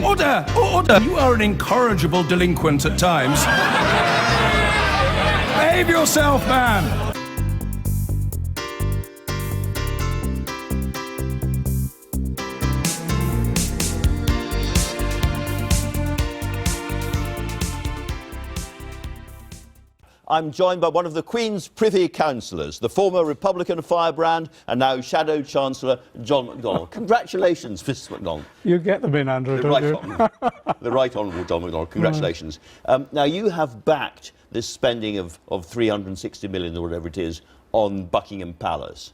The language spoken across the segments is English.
Order! Order! You are an incorrigible delinquent at times. Behave yourself, man! I'm joined by one of the Queen's Privy Councillors, the former Republican firebrand and now Shadow Chancellor, John McDonnell. Congratulations, Mr McDonnell. You get them in, Andrew, don't you? The Right Honourable John McDonnell. Congratulations. Now, you have backed this spending of 360 million or whatever it is on Buckingham Palace.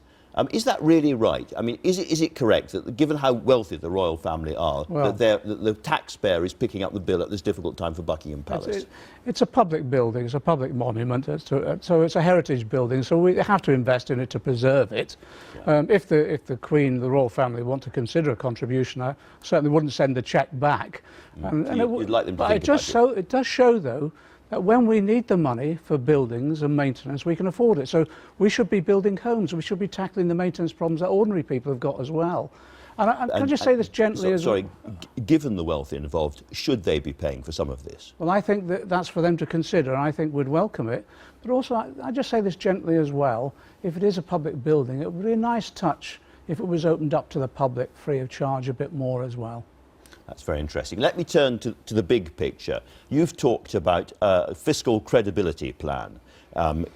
Is that really right? I mean, is it correct that, given how wealthy the royal family are, that the taxpayer is picking up the bill at this difficult time for Buckingham Palace? It's a public building, it's a public monument, so it's a heritage building, so we have to invest in it to preserve it. Yeah. If the Queen, the royal family, want to consider a contribution, I certainly wouldn't send the cheque back. You'd like them to think about it. It does show, though, that when we need the money for buildings and maintenance, we can afford it. So we should be building homes, we should be tackling the maintenance problems that ordinary people have got as well. And can I just say this gently as well? Given the wealth involved, should they be paying for some of this? Well, I think that's for them to consider, and I think we'd welcome it. But also, I just say this gently as well, if it is a public building, it would be a nice touch if it was opened up to the public free of charge a bit more as well. That's very interesting. Let me turn to the big picture. You've talked about a fiscal credibility plan.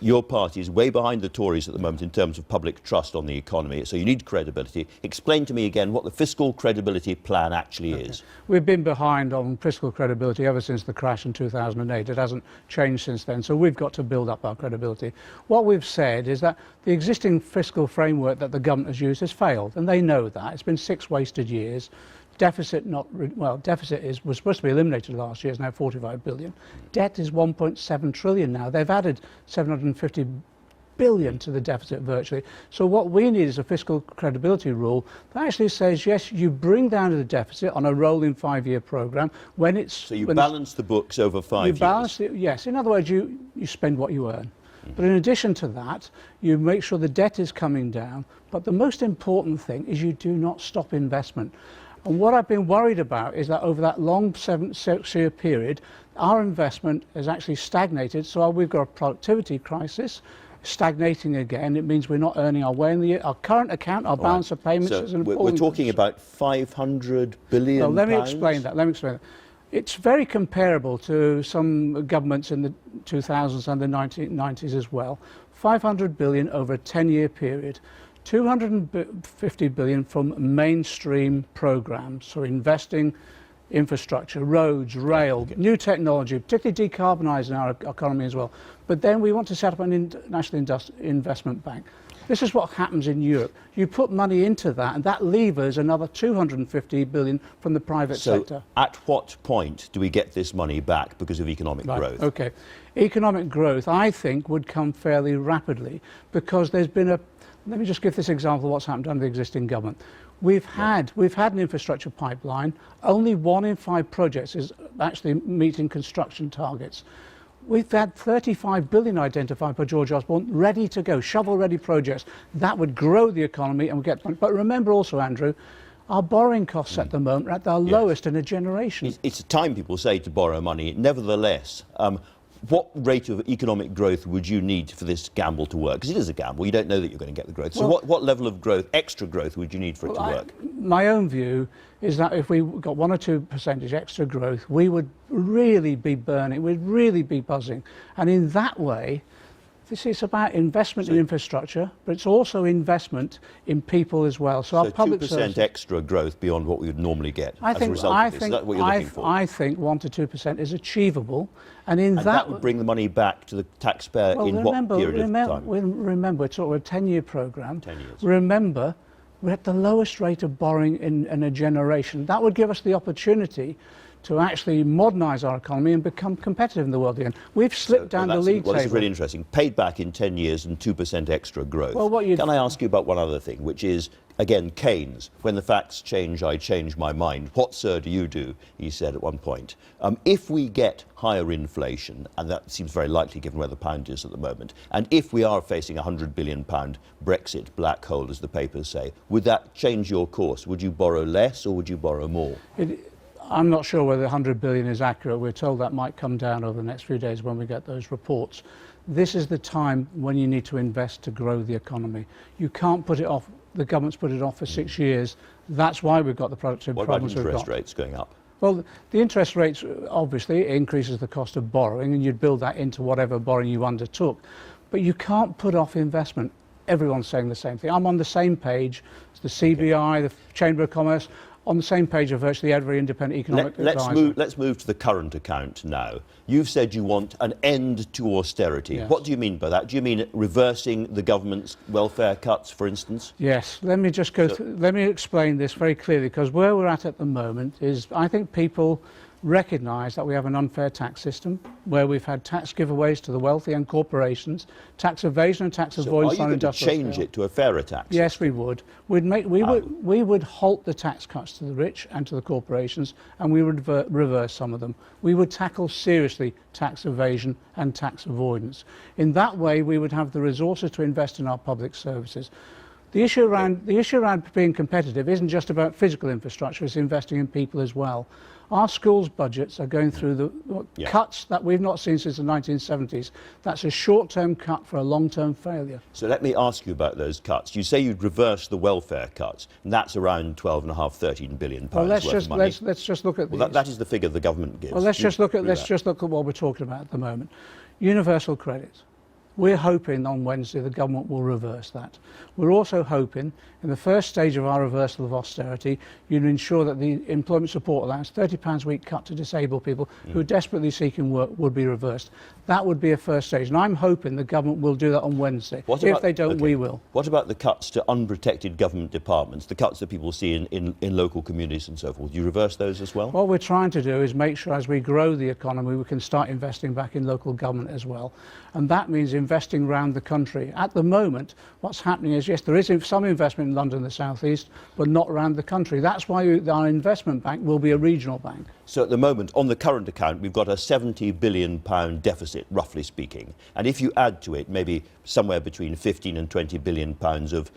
Your party is way behind the Tories at the moment in terms of public trust on the economy, so you need credibility. Explain to me again what the fiscal credibility plan actually is. We've been behind on fiscal credibility ever since the crash in 2008. It hasn't changed since then, so we've got to build up our credibility. What we've said is that the existing fiscal framework that the government has used has failed, and they know that. It's been 6 wasted years. Deficit was supposed to be eliminated last year, it's now 45 billion. Debt is 1.7 trillion now. They've added 750 billion to the deficit virtually. So what we need is a fiscal credibility rule that actually says, yes, you bring down the deficit on a rolling 5-year programme when it's... So you balance the books over 5 years? You balance it, yes. In other words, you spend what you earn. But in addition to that, you make sure the debt is coming down. But the most important thing is you do not stop investment. And what I've been worried about is that over that long 6-year period, our investment has actually stagnated. So we've got a productivity crisis, stagnating again. It means we're not earning our way in the year. Our current account, our balance of payments is an important... We're talking about 500 billion pounds. Let me explain that. It's very comparable to some governments in the 2000s and the 1990s as well. 500 billion over a 10-year period. 250 billion from mainstream programs, so investing infrastructure, roads, rail, new technology, particularly decarbonising our economy as well. But then we want to set up an international investment bank. This is what happens in Europe. You put money into that, and that levers another 250 billion from the private sector. So at what point do we get this money back because of economic growth? Okay. Economic growth, I think, would come fairly rapidly because there's been a... Let me just give this example of what's happened under the existing government. We've had an infrastructure pipeline. Only 1 in 5 projects is actually meeting construction targets. We've had 35 billion identified by George Osborne, ready to go, shovel-ready projects. That would grow the economy and get... But remember also, Andrew, our borrowing costs at the moment are at their lowest in a generation. It's time, people say, to borrow money. Nevertheless, what rate of economic growth would you need for this gamble to work? Because it is a gamble. You don't know that you're going to get the growth. So what level of growth, extra growth, would you need for it to work? My own view is that if we got 1 or 2% extra growth, we would really be burning, we'd really be buzzing. And in that way, this is about investment in infrastructure, but it's also investment in people as well. So our public 2% extra growth beyond what we would normally get as a result of this. Is that what you're looking for? I think 1 to 2% is achievable. And that would bring the money back to the taxpayer in what period of time? Remember, it's sort of a 10-year programme. 10 years. Remember, we're at the lowest rate of borrowing in a generation. That would give us the opportunity to actually modernise our economy and become competitive in the world again. We've slipped down the league table. Well, this is really interesting. Paid back in 10 years and 2% extra growth. Well, Can I ask you about one other thing, which is, again, Keynes. When the facts change, I change my mind. What, sir, do you do? He said at one point. If we get higher inflation, and that seems very likely given where the pound is at the moment, and if we are facing a £100 billion Brexit black hole, as the papers say, would that change your course? Would you borrow less or would you borrow more? I'm not sure whether 100 billion is accurate. We're told that might come down over the next few days when we get those reports. This is the time when you need to invest to grow the economy. You can't put it off. The government's put it off for 6 years. That's why we've got the productivity problems we've got. What about interest rates going up? Well, the interest rates, obviously, increases the cost of borrowing, and you'd build that into whatever borrowing you undertook. But you can't put off investment. Everyone's saying the same thing. I'm on the same page as the CBI, the Chamber of Commerce, on the same page of virtually every independent economic advisor. Let's move to the current account now. You've said you want an end to austerity. Yes. What do you mean by that? Do you mean reversing the government's welfare cuts, for instance? Yes. Let me just let me explain this very clearly, because where we're at the moment is, I think people recognise that we have an unfair tax system where we've had tax giveaways to the wealthy and corporations, tax evasion and tax avoidance on industrial Are you going to change it to a fairer tax? Yes, we would. We would halt the tax cuts to the rich and to the corporations, and we would reverse some of them. We would tackle seriously tax evasion and tax avoidance. In that way, we would have the resources to invest in our public services. The issue around being competitive isn't just about physical infrastructure, it's investing in people as well. Our schools' budgets are going through the cuts that we've not seen since the 1970s. That's a short-term cut for a long-term failure. So let me ask you about those cuts. You say you'd reverse the welfare cuts, and that's around 12.5, 13 billion pounds worth of money. Let's just look at these. Well, that is the figure the government gives. Well, let's just look at what we're talking about at the moment. Universal credit. We're hoping on Wednesday the government will reverse that. We're also hoping in the first stage of our reversal of austerity, you'd ensure that the employment support allowance, £30 a week cut to disabled people who are desperately seeking work, would be reversed. That would be a first stage, and I'm hoping the government will do that on Wednesday. If they don't, we will. What about the cuts to unprotected government departments, the cuts that people see in local communities and so forth? Do you reverse those as well? What we're trying to do is make sure as we grow the economy, we can start investing back in local government as well. And that means investing around the country. At the moment, what's happening is, yes, there is some investment in London and the South East, but not around the country. That's why our investment bank will be a regional bank. So at the moment, on the current account, we've got a £70 billion deficit, roughly speaking. And if you add to it maybe somewhere between 15 and 20 billion pounds of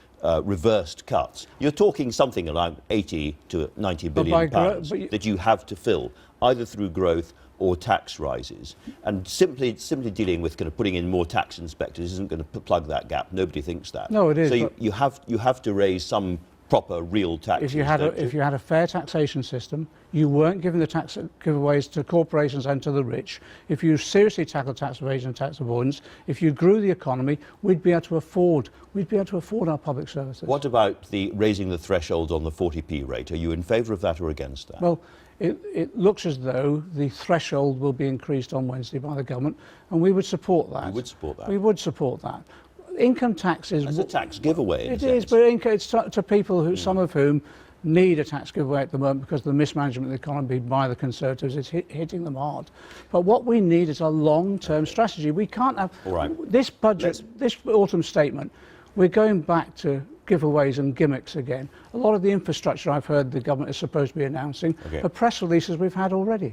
reversed cuts, you're talking something around 80 to 90 billion pounds that you have to fill, either through growth or tax rises. And simply dealing with kind of putting in more tax inspectors isn't going to plug that gap. Nobody thinks that. No, it is. So you have to raise some proper real taxes. If you had a fair taxation system, you weren't giving the tax giveaways to corporations and to the rich. If you seriously tackled tax evasion and tax avoidance, if you grew the economy, we'd be able to afford our public services. What about raising the threshold on the 40p rate? Are you in favour of that or against that? Well, it looks as though the threshold will be increased on Wednesday by the government, and we would support that. You would support that? We would support that. Income tax is... As a tax giveaway, It is, but it's to people who, some of whom need a tax giveaway at the moment because of the mismanagement of the economy by the Conservatives. It's hitting them hard. But what we need is a long-term strategy. We can't have... All right. This budget, this autumn statement, we're going back to giveaways and gimmicks again. A lot of the infrastructure I've heard the government is supposed to be announcing are press releases we've had already.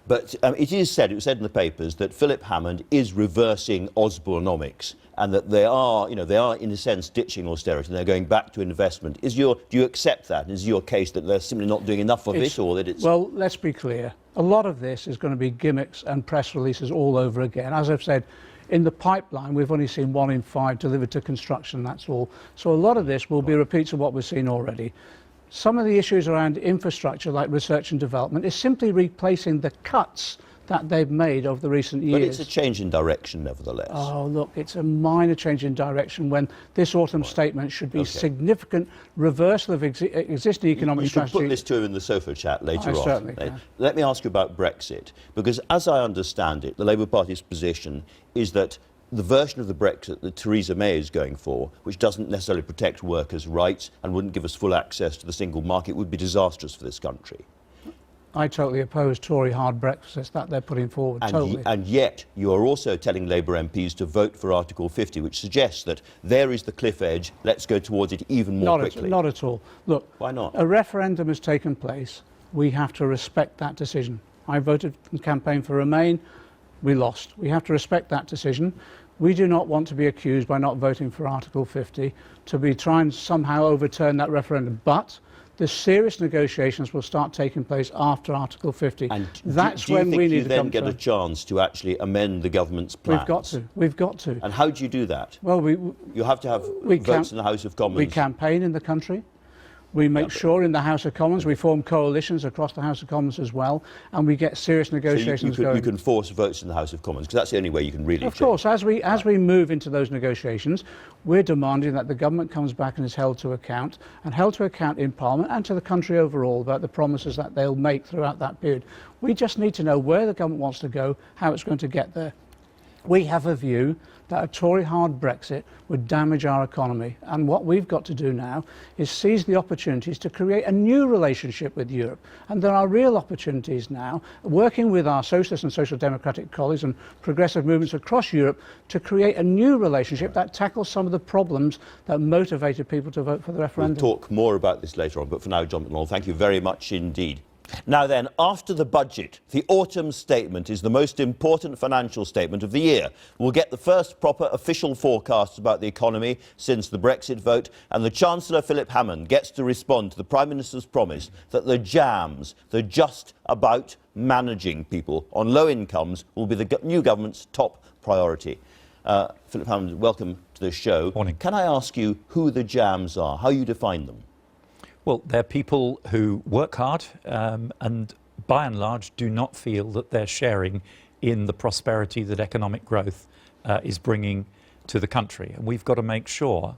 But it was said in the papers that Philip Hammond is reversing Osborneonomics, and that they are in a sense ditching austerity and they're going back to investment. Do you accept that? Is your case that they're simply not doing enough of it, or that it's... Well, let's be clear. A lot of this is going to be gimmicks and press releases all over again. As I've said, in the pipeline, we've only seen 1 in 5 delivered to construction, that's all. So a lot of this will be repeats of what we've seen already. Some of the issues around infrastructure, like research and development, is simply replacing the cuts that they've made over the recent years. But it's a change in direction, nevertheless. Oh, look, it's a minor change in direction when this autumn statement should be significant reversal of existing economic strategy. You can put this to him in the sofa chat later on. Certainly can. Let me ask you about Brexit, because as I understand it, the Labour Party's position is that the version of the Brexit that Theresa May is going for, which doesn't necessarily protect workers' rights and wouldn't give us full access to the single market, would be disastrous for this country. I totally oppose Tory hard Brexit that they're putting forward, totally. And yet you are also telling Labour MPs to vote for Article 50, which suggests that there is the cliff edge, let's go towards it even more quickly. Not at all. Look, why not? A referendum has taken place. We have to respect that decision. I voted in campaign for Remain. We lost. We have to respect that decision. We do not want to be accused by not voting for Article 50 to be trying to somehow overturn that referendum. But The serious negotiations will start taking place after Article 50. And That's do you when think we need you to then come get to a chance to actually amend the government's plans? We've got to. And how do you do that? Well, You have to have votes in the House of Commons. We campaign in the country. We make sure in the House of Commons, we form coalitions across the House of Commons as well, and we get serious negotiations going. You can force votes in the House of Commons, because that's the only way you can really Of change. course, as we move into those negotiations, we're demanding that the government comes back and is held to account in Parliament and to the country overall about the promises that they'll make throughout that period. We just need to know where the government wants to go, how it's going to get there. We have a view that a Tory hard Brexit would damage our economy, and what we've got to do now is seize the opportunities to create a new relationship with Europe. And there are real opportunities now, working with our socialist and social democratic colleagues and progressive movements across Europe, to create a new relationship that tackles some of the problems that motivated people to vote for the referendum. We'll talk more about this later on, but for now, John McDonnell, thank you very much indeed. Now then, after the budget, the autumn statement is the most important financial statement of the year. We'll get the first proper official forecasts about the economy since the Brexit vote, and the Chancellor, Philip Hammond, gets to respond to the Prime Minister's promise that the jams, the just about managing people on low incomes, will be the new government's top priority. Philip Hammond, welcome to the show. Morning. Can I ask you who the jams are, how you define them? Well, they're people who work hard and by and large do not feel that they're sharing in the prosperity that economic growth is bringing to the country. And we've got to make sure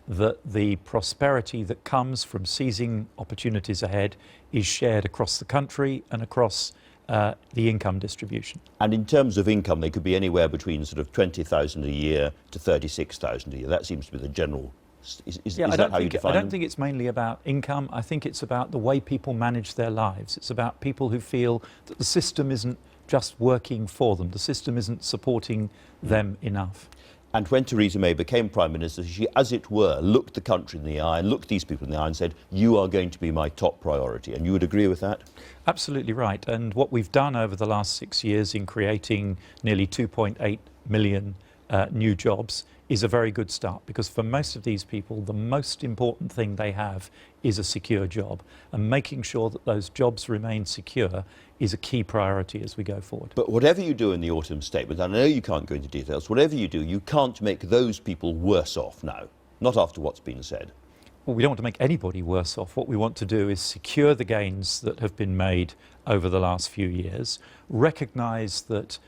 that the prosperity that comes from seizing opportunities ahead is shared across the country and across the income distribution. And in terms of income, they could be anywhere between sort of 20,000 a year to 36,000 a year. That seems to be the general. Is that how you define I don't them? think it's mainly about income. I think it's about the way people manage their lives. It's about people who feel that the system isn't just working for them. The system isn't supporting them enough. And when Theresa May became Prime Minister, she, as it were, looked the country in the eye and looked these people in the eye and said, you are going to be my top priority. And you would agree with that? Absolutely right. And what we've done over the last 6 years in creating nearly 2.8 million new jobs is a very good start, because for most of these people, the most important thing they have is a secure job, and making sure that those jobs remain secure is a key priority as we go forward. But whatever you do in the autumn statement, and I know you can't go into details, whatever you do, you can't make those people worse off now, not after what's been said. Well, we don't want to make anybody worse off. What we want to do is secure the gains that have been made over the last few years, recognise that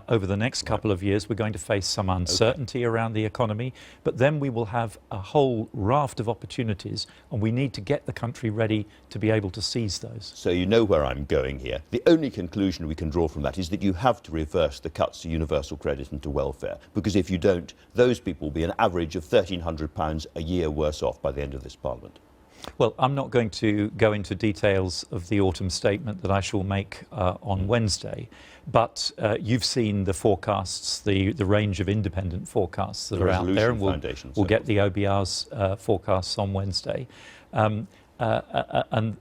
over the next couple of years we're going to face some uncertainty around the economy, but then we will have a whole raft of opportunities, and we need to get the country ready to be able to seize those. So you know where I'm going here. The only conclusion we can draw from that is that you have to reverse the cuts to universal credit and to welfare, because if you don't, those people will be an average of £1,300 a year worse off by the end of this Parliament. Well, I'm not going to go into details of the autumn statement that I shall make on Wednesday, but you've seen the forecasts, the range of independent forecasts that are out there, and we'll get the OBR's forecasts on Wednesday. And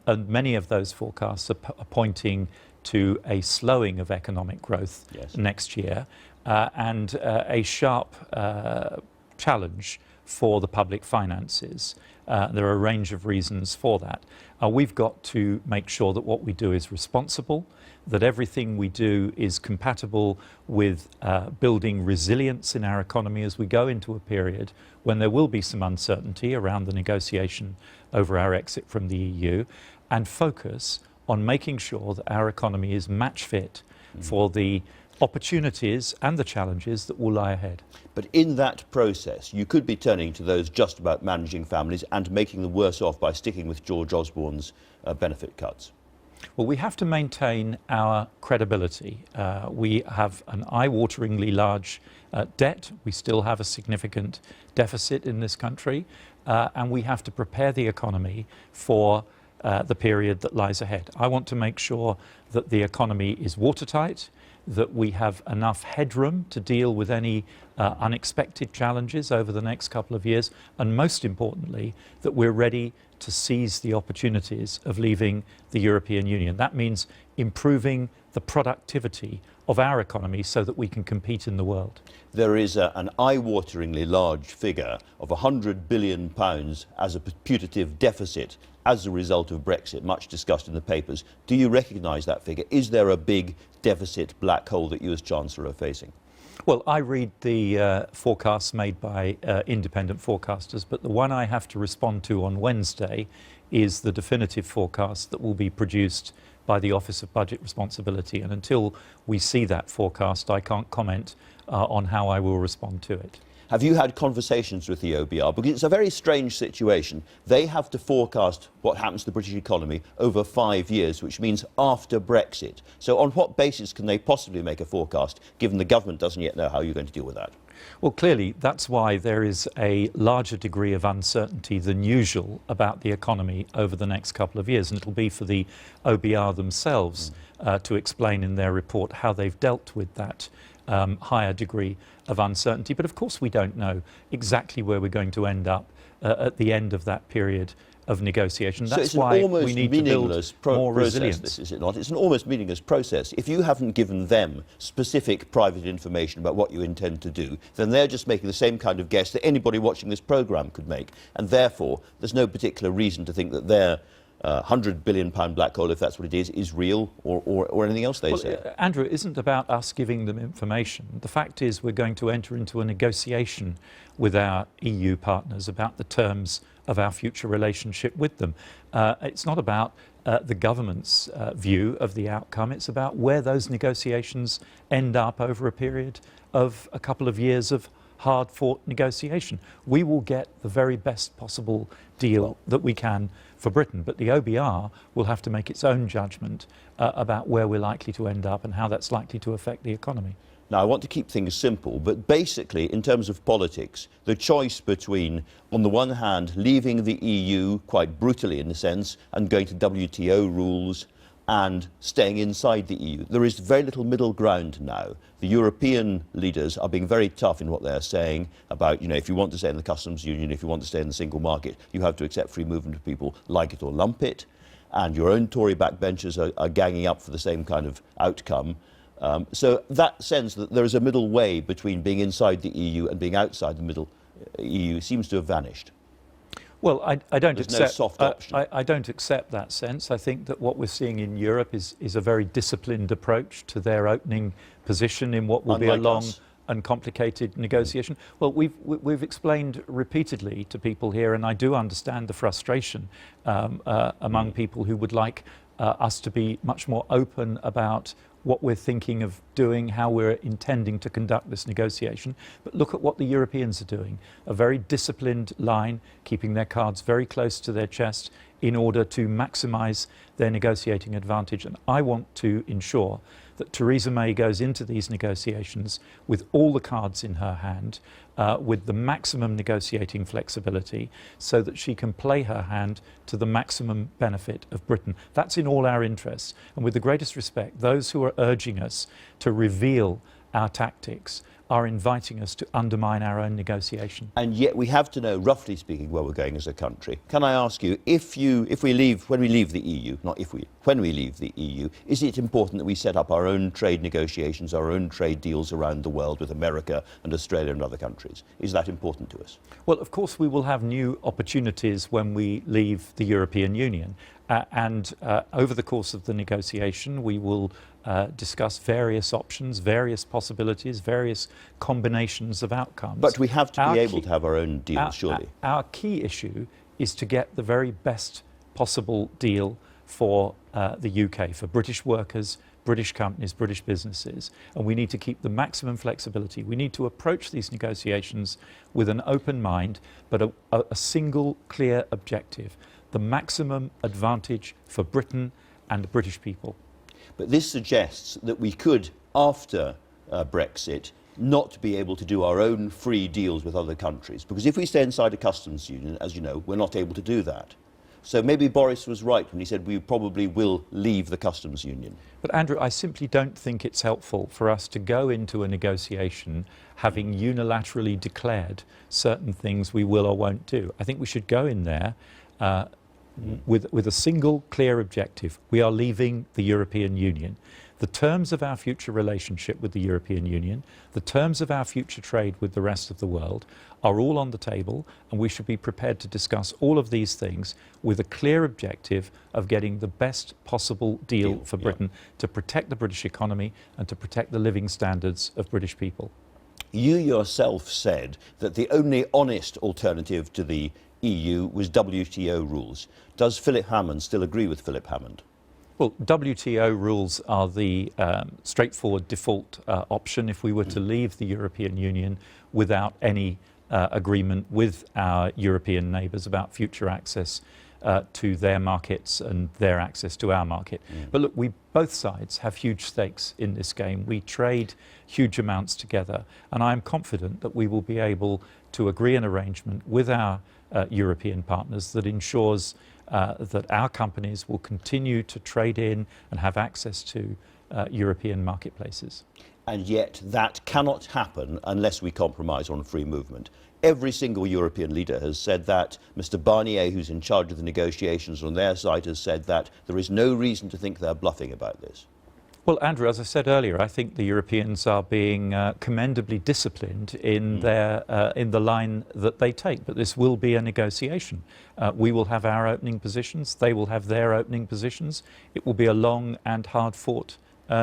many of those forecasts are pointing to a slowing of economic growth next year and a sharp challenge for the public finances. There are a range of reasons for that. We've got to make sure that what we do is responsible, that everything we do is compatible with building resilience in our economy as we go into a period when there will be some uncertainty around the negotiation over our exit from the EU, and focus on making sure that our economy is match fit for the opportunities and the challenges that will lie ahead. But in that process, you could be turning to those just about managing families and making them worse off by sticking with George Osborne's benefit cuts. Well, we have to maintain our credibility. We have an eye-wateringly large debt. We still have a significant deficit in this country, and we have to prepare the economy for the period that lies ahead. I want to make sure that the economy is watertight, that we have enough headroom to deal with any unexpected challenges over the next couple of years, and most importantly, that we're ready to seize the opportunities of leaving the European Union. That means improving the productivity of our economy so that we can compete in the world. There is an eye-wateringly large figure of £100 billion as a putative deficit as a result of Brexit, much discussed in the papers. Do you recognise that figure? Is there a big deficit black hole that you as Chancellor are facing? Well, I read the forecasts made by independent forecasters, but the one I have to respond to on Wednesday is the definitive forecast that will be produced by the Office of Budget Responsibility. And until we see that forecast, I can't comment on how I will respond to it. Have you had conversations with the OBR? Because it's a very strange situation. They have to forecast what happens to the British economy over 5 years, which means after Brexit. So on what basis can they possibly make a forecast, given the government doesn't yet know how you're going to deal with that? Well, clearly, that's why there is a larger degree of uncertainty than usual about the economy over the next couple of years. And it'll be for the OBR themselves to explain in their report how they've dealt with that higher degree of uncertainty. But of course, we don't know exactly where we're going to end up at the end of that period of negotiation. That's why we need to build more resilience. This, is it not? It's an almost meaningless process. If you haven't given them specific private information about what you intend to do, then they're just making the same kind of guess that anybody watching this programme could make. And therefore, there's no particular reason to think that their £100 billion black hole, if that's what it is real or anything else they say. Andrew, it isn't about us giving them information. The fact is we're going to enter into a negotiation with our EU partners about the terms of our future relationship with them. It's not about the government's view of the outcome. It's about where those negotiations end up over a period of a couple of years of hard-fought negotiation. We will get the very best possible deal that we can for Britain, but the OBR will have to make its own judgment about where we're likely to end up and how that's likely to affect the economy. Now, I want to keep things simple, but basically, in terms of politics, the choice between, on the one hand, leaving the EU quite brutally in a sense and going to WTO rules and staying inside the EU. There is very little middle ground now. The European leaders are being very tough in what they're saying about, you know, if you want to stay in the customs union, if you want to stay in the single market, you have to accept free movement of people, like it or lump it. And your own Tory backbenchers are ganging up for the same kind of outcome. So that sense that there is a middle way between being inside the EU and being outside the middle EU seems to have vanished. Well, I don't There's accept. no soft option. I don't accept that sense. I think that what we're seeing in Europe is a very disciplined approach to their opening position in what will be a long and complicated negotiation. Well, we've explained repeatedly to people here, and I do understand the frustration among people who would like us to be much more open about what we're thinking of doing, how we're intending to conduct this negotiation. But look at what the Europeans are doing. A very disciplined line, keeping their cards very close to their chest in order to maximise their negotiating advantage. And I want to ensure that Theresa May goes into these negotiations with all the cards in her hand, with the maximum negotiating flexibility, so that she can play her hand to the maximum benefit of Britain. That's in all our interests. And with the greatest respect, those who are urging us to reveal our tactics are inviting us to undermine our own negotiation. And yet we have to know, roughly speaking, where we're going as a country. Can I ask you, when we leave the EU, when we leave the EU, is it important that we set up our own trade negotiations, our own trade deals around the world with America and Australia and other countries? Is that important to us? Well, of course, we will have new opportunities when we leave the European Union. And over the course of the negotiation, we will discuss various options, various possibilities, various combinations of outcomes. But we have to be able to have our own deal, surely. Our key issue is to get the very best possible deal for the UK, for British workers, British companies, British businesses. And we need to keep the maximum flexibility. We need to approach these negotiations with an open mind, but a single clear objective: the maximum advantage for Britain and the British people. But this suggests that we could, after Brexit, not be able to do our own free deals with other countries. Because if we stay inside a customs union, as you know, we're not able to do that. So maybe Boris was right when he said we probably will leave the customs union. But Andrew, I simply don't think it's helpful for us to go into a negotiation having unilaterally declared certain things we will or won't do. I think we should go in there with a single clear objective. We are leaving the European Union. The terms of our future relationship with the European Union, the terms of our future trade with the rest of the world are all on the table, and we should be prepared to discuss all of these things with a clear objective of getting the best possible deal for Britain to protect the British economy and to protect the living standards of British people. You yourself said that the only honest alternative to the EU was WTO rules. Does Philip Hammond still agree with Philip Hammond? Well, WTO rules are the straightforward default option if we were to leave the European Union without any agreement with our European neighbours about future access to their markets and their access to our market. But look, both sides have huge stakes in this game. We trade huge amounts together, and I am confident that we will be able to agree an arrangement with our European partners that ensures that our companies will continue to trade in and have access to European marketplaces. And yet that cannot happen unless we compromise on free movement. Every single European leader has said that. Mr. Barnier, who's in charge of the negotiations on their side, has said that. There is no reason to think they're bluffing about this. Well, Andrew, as I said earlier, I think the Europeans are being commendably disciplined in in the line that they take. But this will be a negotiation. We will have our opening positions. They will have their opening positions. It will be a long and hard-fought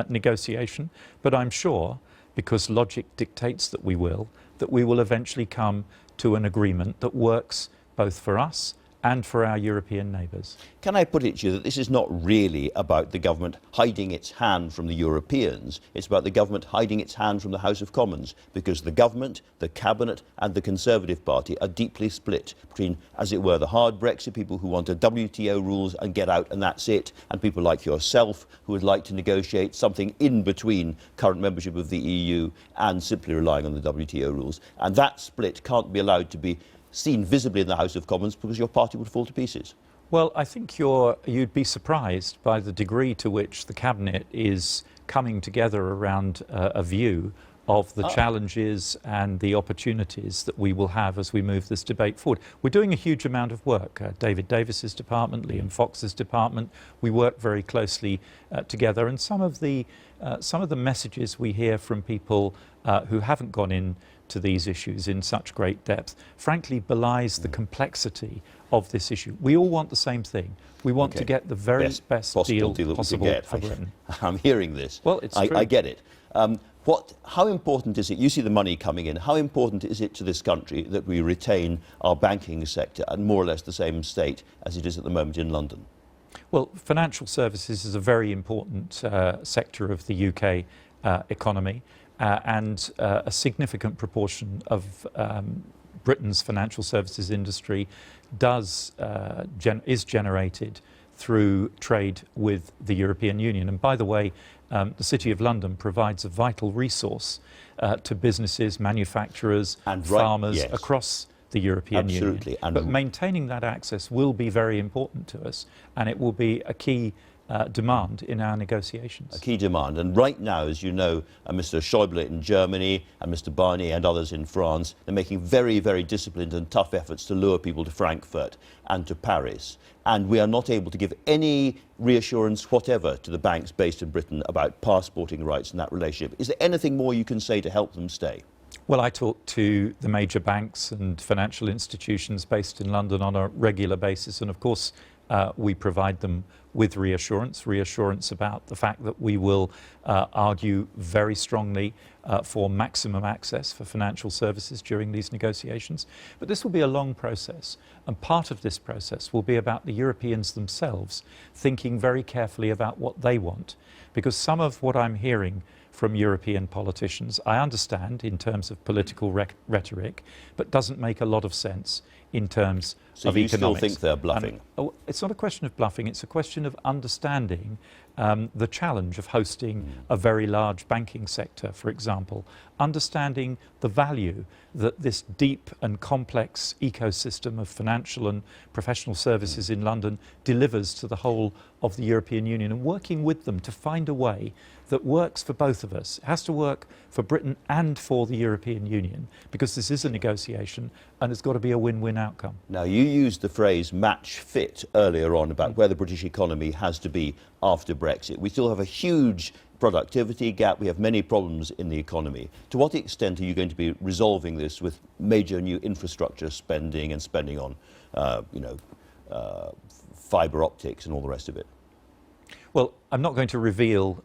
negotiation. But I'm sure, because logic dictates that we will eventually come to an agreement that works both for us and for our European neighbours. Can I put it to you that this is not really about the government hiding its hand from the Europeans, it's about the government hiding its hand from the House of Commons, because the government, the cabinet and the Conservative Party are deeply split between, as it were, the hard Brexit people who want a WTO rules and get out and that's it, and people like yourself who would like to negotiate something in between current membership of the EU and simply relying on the WTO rules. And that split can't be allowed to be seen visibly in the House of Commons because your party would fall to pieces. Well, I think you'd be surprised by the degree to which the Cabinet is coming together around a view of the challenges and the opportunities that we will have as we move this debate forward. We're doing a huge amount of work. David Davis's department, Liam Fox's department, we work very closely together, and some of the messages we hear from people who haven't gone in to these issues in such great depth, frankly belies the complexity of this issue. We all want the same thing. We want to get the very best deal possible for Britain. I'm hearing this. Well, it's true. I get it. How important is it, you see the money coming in, how important is it to this country that we retain our banking sector at more or less the same state as it is at the moment in London? Well, financial services is a very important sector of the UK economy. And a significant proportion of Britain's financial services industry is generated through trade with the European Union. And by the way, the City of London provides a vital resource to businesses, manufacturers, and farmers across the European Union. But maintaining that access will be very important to us, and it will be a key demand in our negotiations. A key demand. And right now, as you know, Mr. Schäuble in Germany and Mr. Barnier and others in France, they're making very, very disciplined and tough efforts to lure people to Frankfurt and to Paris. And we are not able to give any reassurance whatever to the banks based in Britain about passporting rights in that relationship. Is there anything more you can say to help them stay? Well, I talk to the major banks and financial institutions based in London on a regular basis, and of course we provide them with reassurance about the fact that we will argue very strongly for maximum access for financial services during these negotiations. But this will be a long process, and part of this process will be about the Europeans themselves thinking very carefully about what they want, because some of what I'm hearing from European politicians, I understand in terms of political rhetoric, but doesn't make a lot of sense in terms of economics. So you still think they're bluffing? It's not a question of bluffing, it's a question of understanding the challenge of hosting a very large banking sector, for example, understanding the value that this deep and complex ecosystem of financial and professional services in London delivers to the whole of the European Union, and working with them to find a way that works for both of us. It has to work for Britain and for the European Union, because this is a negotiation and it's got to be a win-win outcome. Now, you used the phrase match fit earlier on about where the British economy has to be after Brexit. We still have a huge productivity gap. We have many problems in the economy. To what extent are you going to be resolving this with major new infrastructure spending and spending on, fibre optics and all the rest of it? Well, I'm not going to reveal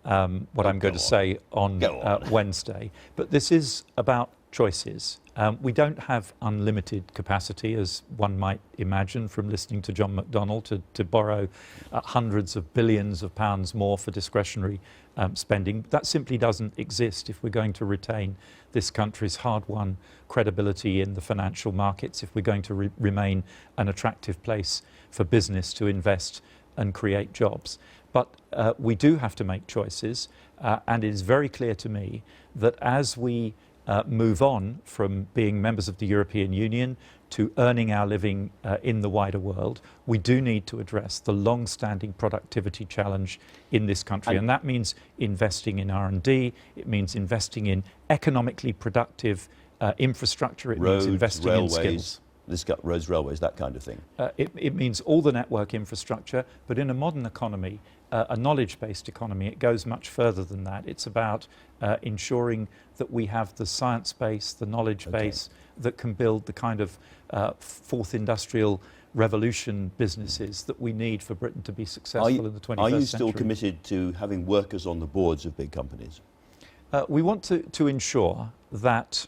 what I'm going to say on Wednesday, but this is about choices. We don't have unlimited capacity, as one might imagine from listening to John McDonnell, to borrow hundreds of billions of pounds more for discretionary spending. That simply doesn't exist if we're going to retain this country's hard-won credibility in the financial markets, if we're going to remain an attractive place for business to invest and create jobs. But we do have to make choices, and it is very clear to me that as we move on from being members of the European Union to earning our living in the wider world, we do need to address the long-standing productivity challenge in this country. And that means investing in R&D, it means investing in economically productive infrastructure, it means investing in skills. Roads, railways, that kind of thing. It means all the network infrastructure, but in a modern economy, a knowledge-based economy, it goes much further than that. It's about ensuring that we have the science base, the knowledge base that can build the kind of fourth industrial revolution businesses that we need for Britain to be successful in the 21st century. Are you still committed to having workers on the boards of big companies? We want to ensure that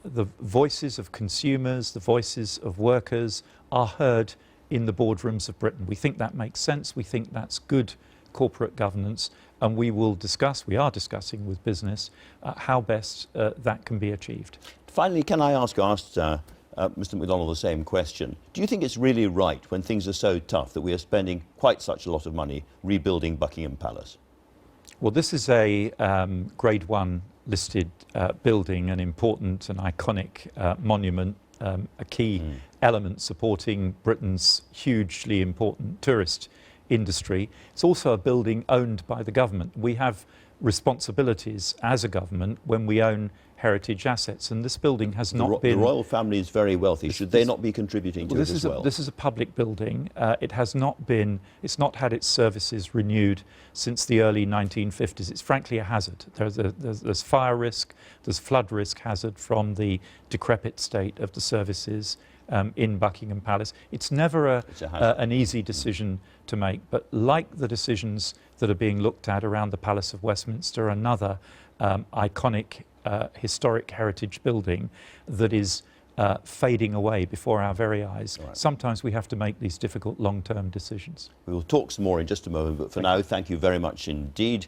the voices of consumers, the voices of workers are heard in the boardrooms of Britain. We think that makes sense. We think that's good corporate governance, and we are discussing with business how best that can be achieved. Finally, can I ask Mr. McDonnell the same question? Do you think it's really right, when things are so tough, that we are spending quite such a lot of money rebuilding Buckingham Palace? Well, this is a Grade 1 listed building, an important and iconic monument, a key element supporting Britain's hugely important tourist industry. It's also a building owned by the government. We have responsibilities as a government when we own heritage assets, and this building has not been... The royal family is very wealthy. Should they not be contributing to it as well? This is a public building. It's not had its services renewed since the early 1950s. It's frankly a hazard. There's fire risk, there's flood risk hazard from the decrepit state of the services in Buckingham Palace. It's never an easy decision to make, but like the decisions that are being looked at around the Palace of Westminster, another iconic historic heritage building that is fading away before our very eyes. Right. Sometimes we have to make these difficult long-term decisions. We will talk some more in just a moment, but for now, thank you very much indeed.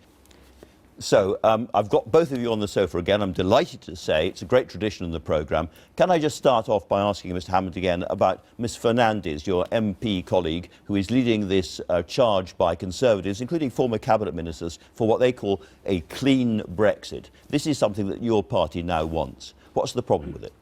So I've got both of you on the sofa again. I'm delighted to say it's a great tradition in the programme. Can I just start off by asking Mr. Hammond again about Ms Fernandes, your MP colleague, who is leading this charge by Conservatives, including former cabinet ministers, for what they call a clean Brexit. This is something that your party now wants. What's the problem with it?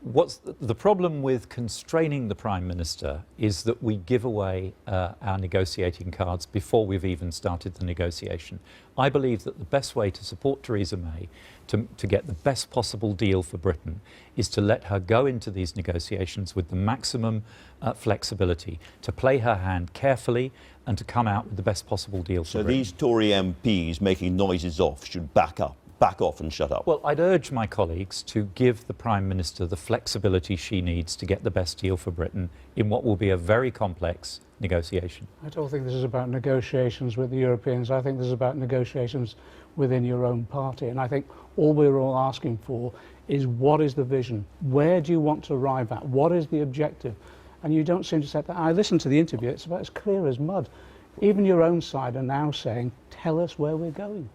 What's the problem with constraining the Prime Minister is that we give away our negotiating cards before we've even started the negotiation. I believe that the best way to support Theresa May to get the best possible deal for Britain is to let her go into these negotiations with the maximum flexibility, to play her hand carefully and to come out with the best possible deal for Britain. So these Tory MPs making noises off should back off and shut up? Well, I'd urge my colleagues to give the Prime Minister the flexibility she needs to get the best deal for Britain in what will be a very complex negotiation. I don't think this is about negotiations with the Europeans. I think this is about negotiations within your own party. And I think all we're all asking for is, what is the vision? Where do you want to arrive at? What is the objective? And you don't seem to set that. I listened to the interview. It's about as clear as mud. Even your own side are now saying, tell us where we're going.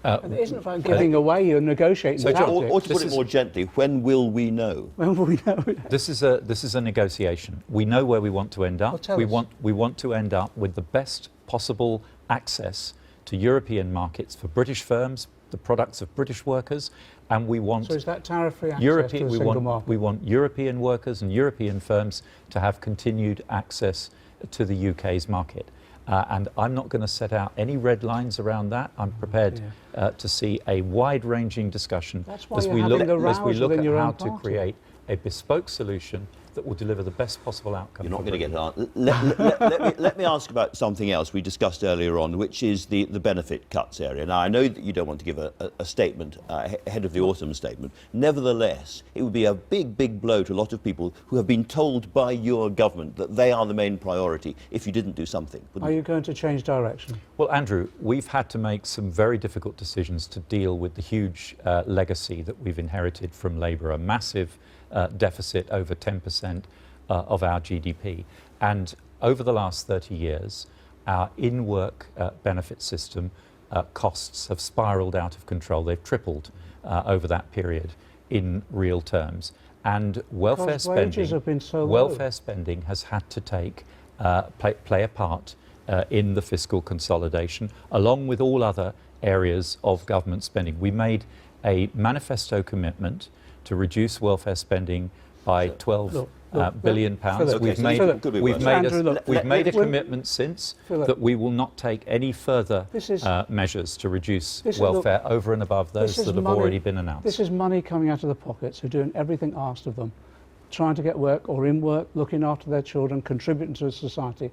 It isn't about giving away your negotiating tactics. Or to put it more gently, when will we know? When will we know? This is a negotiation. We know where we want to end up. We want to end up with the best possible access to European markets for British firms, the products of British workers, and we want So is that tariff-free access to the single market? we want European workers and European firms to have continued access to the UK's market. And I'm not going to set out any red lines around that. I'm prepared to see a wide-ranging discussion as we look at how to create a bespoke solution that will deliver the best possible outcome. You're not going to get that. Let me ask about something else we discussed earlier on, which is the benefit cuts area. Now, I know that you don't want to give a statement ahead of the autumn statement. Nevertheless, it would be a big, big blow to a lot of people who have been told by your government that they are the main priority if you didn't do something. Are you going to change direction? Well, Andrew, we've had to make some very difficult decisions to deal with the huge legacy that we've inherited from Labour, a massive deficit over 10% of our GDP. And over the last 30 years, our in-work benefit system costs have spiralled out of control. They've tripled over that period in real terms. And welfare spending, have been so welfare spending has had to play a part in the fiscal consolidation, along with all other areas of government spending. We made a manifesto commitment to reduce welfare spending by 12 billion pounds. Philip, We've made a commitment since that we will not take any further measures to reduce welfare over and above those that have already been announced. This is money coming out of the pockets of doing everything asked of them, trying to get work or in work, looking after their children, contributing to society.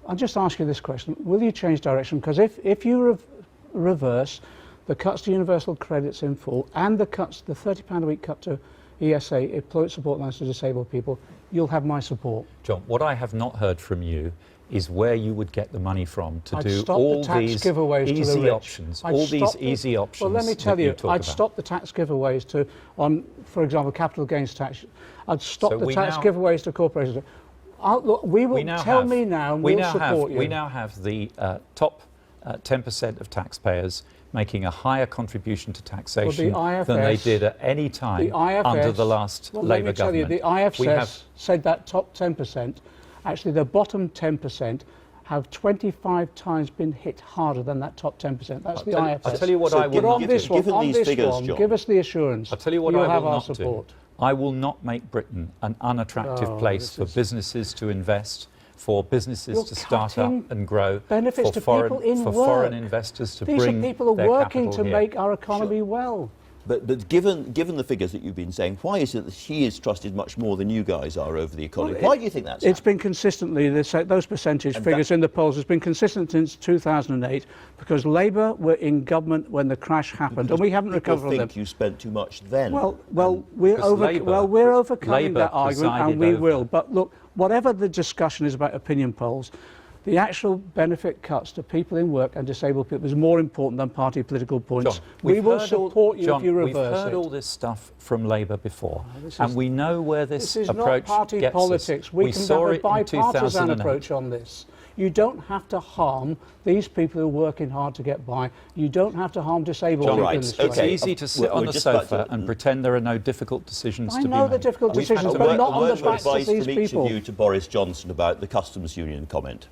I'll just ask you this question. Will you change direction? Because if you reverse the cuts to universal credits in full and the cuts, the £30 a week cut to ESA, employment support lines to disabled people, you'll have my support. John, what I have not heard from you is where you would get the money from to do all these easy options. All these easy options. Well, let me tell you, I'd stop the tax giveaways on, for example, capital gains tax. I'd stop the tax giveaways to corporations. Look, we'll support you. We now have the top 10% of taxpayers making a higher contribution to taxation than they did at any time under the last Labour government. The IFS said that top 10%, actually the bottom 10% have 25 times been hit harder than that top 10%. That's the IFS. I'll tell you what I will not do. Give us the assurance. I'll tell you what I will not support. do. I will not make Britain an unattractive place for businesses to invest, for businesses to start up and grow, benefits to people in work. Foreign investors to bring their capital here. These are people who are working to make our economy well. But given the figures that you've been saying, why is it that he is trusted much more than you guys are over the economy? Why do you think that's It's been consistently, those percentage figures in the polls has been consistent since 2008 because Labour were in government when the crash happened and we haven't recovered from them. Think you spent too much then? We're overcoming that argument and we will. But look, whatever the discussion is about opinion polls, the actual benefit cuts to people in work and disabled people is more important than party political points. John, we will support you if you reverse it. We've heard all this stuff from Labour before, and we know where this approach gets us. This is not party politics. We can have a bipartisan approach on this. You don't have to harm these people who are working hard to get by. You don't have to harm disabled people in this way. It's easy to sit on the sofa and pretend there are no difficult decisions to be made. I know the difficult decisions, but not on the backs of these people. From each of you to Boris Johnson about the customs union comment.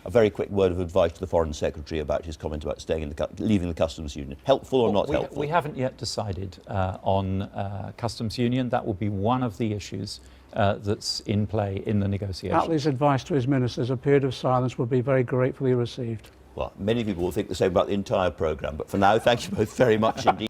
A very quick word of advice to the Foreign Secretary about his comment about leaving the customs union. Helpful or not helpful? We haven't yet decided on customs union. That will be one of the issues that's in play in the negotiations. Attlee's advice to his ministers, a period of silence, will be very gratefully received. Well, many people will think the same about the entire programme, but for now, thank you both very much indeed.